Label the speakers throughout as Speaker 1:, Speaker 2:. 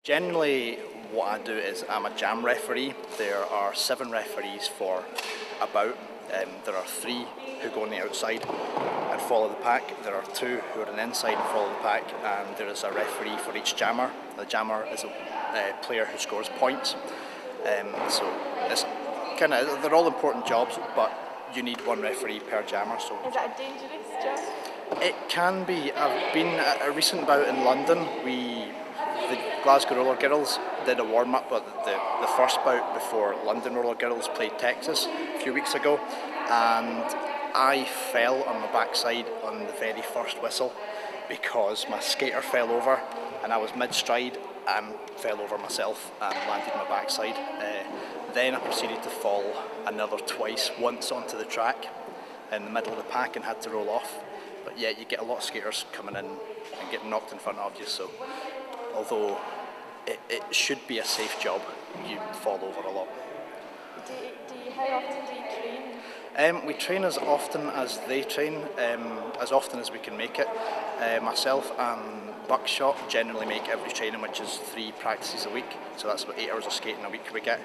Speaker 1: Generally, what I do is I'm a jam referee. There are 7 referees for a bout. There are 3 who go on the outside and follow the pack. There are 2 who are on the inside and follow the pack, and there is a referee for each jammer. The jammer is a player who scores points. So it's they're all important jobs, but you need 1 referee per jammer. So
Speaker 2: is that a dangerous job?
Speaker 1: it can be. I've been at a recent bout in London. The Glasgow Roller Girls did a warm-up at the first bout before London Roller Girls played Texas a few weeks ago, and I fell on my backside on the very first whistle because my skater fell over and I was mid-stride and fell over myself and landed on my backside. Then I proceeded to fall another twice, once onto the track in the middle of the pack and had to roll off. But yeah, you get a lot of skaters coming in and getting knocked in front of you, so although it should be a safe job, you fall over a lot.
Speaker 2: How often do you train?
Speaker 1: We train as often as they train, as often as we can make it. Myself and Buckshot generally make every training, which is 3 practices a week, so that's about 8 hours of skating a week we get,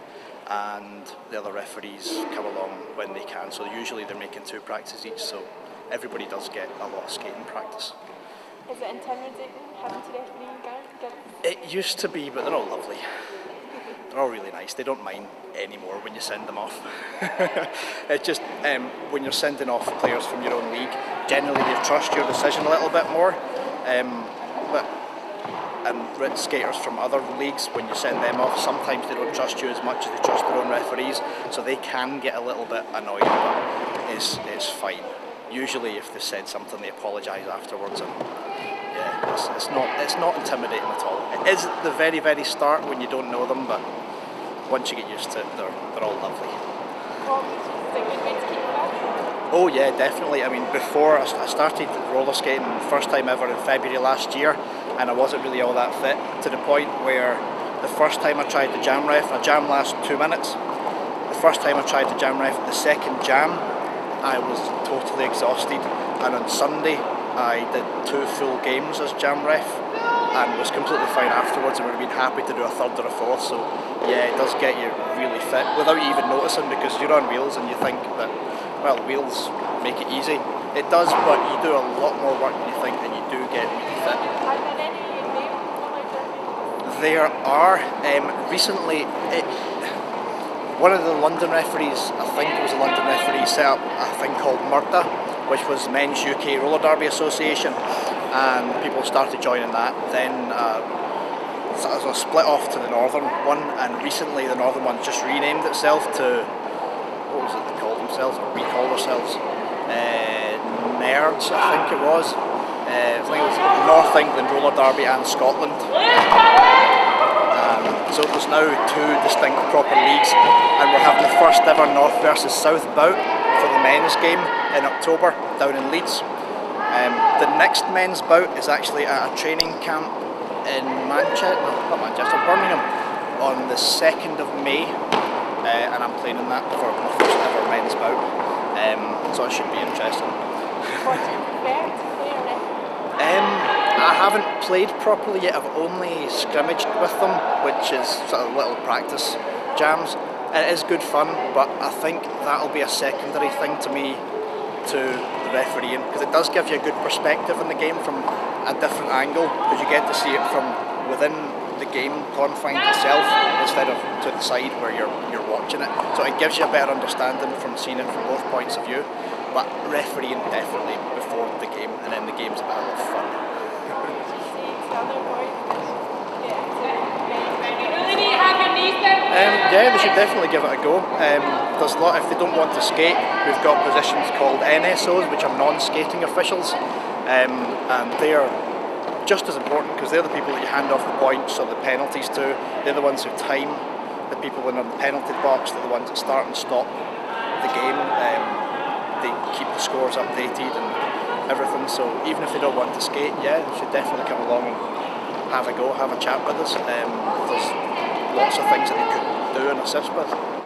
Speaker 1: and the other referees come along when they can, so usually they're making 2 practices each, so everybody does get a lot of skating practice.
Speaker 2: Is it intimidating having to referee girls?
Speaker 1: It used to be, but they're all lovely. They're all really nice. They don't mind anymore when you send them off. It's just when you're sending off players from your own league, generally they trust your decision a little bit more. And skaters from other leagues, when you send them off, sometimes they don't trust you as much as they trust their own referees, so they can get a little bit annoyed, but it's fine. Usually if they said something, they apologise afterwards, and yeah, it's not intimidating at all. It is at the very, very start when you don't know them, but once you get used to it, they're all lovely.
Speaker 2: What would you think would make to keep that?
Speaker 1: Oh yeah, definitely. I mean, before I started roller skating first time ever in February last year, and I wasn't really all that fit, to the point where the first time I tried the jam ref, a jam lasts 2 minutes. The first time I tried the jam ref, the second jam, I was totally exhausted, and on Sunday I did 2 full games as jam ref and was completely fine afterwards, and would have been happy to do a third or a fourth. So yeah, it does get you really fit without you even noticing, because you're on wheels and you think that, well, wheels make it easy. It does, but you do a lot more work than you think, and you do get really fit.
Speaker 2: Are there any names?
Speaker 1: There are. Recently, one of the London referees, I think it was a London referee, set up a thing called MURTA, which was Men's UK Roller Derby Association, and people started joining that. Then so it was a split off to the Northern one, and recently the Northern one just renamed itself to, what was it they called themselves, or recalled themselves? Nerds, I think it was. I think it was North England Roller Derby and Scotland. So there's now 2 distinct proper leagues, and we're having the first ever North versus South bout for the men's game in October down in Leeds. The next men's bout is actually at a training camp in Birmingham, on the 2nd of May, and I'm playing in that for my first ever men's bout, so it should be interesting.
Speaker 2: What do you prefer to play or referee?
Speaker 1: I haven't played properly yet. I've only scrimmaged with them, which is sort of little practice jams. It is good fun, but I think that'll be a secondary thing to me, to the refereeing, because it does give you a good perspective in the game from a different angle, because you get to see it from within the game confines itself instead of to the side where you're watching it. So it gives you a better understanding from seeing it from both points of view. But refereeing definitely before the game, and then the game's a bit of fun. Yeah, they should definitely give it a go. There's a lot, if they don't want to skate, we've got positions called NSOs, which are non-skating officials, and they're just as important, because they're the people that you hand off the points or the penalties to. They're the ones who time the people in the penalty box. They're the ones that start and stop the game. They keep the scores updated and everything, so even if they don't want to skate, yeah, they should definitely come along and have a go, have a chat with us. There's lots of things that they could do and assist with.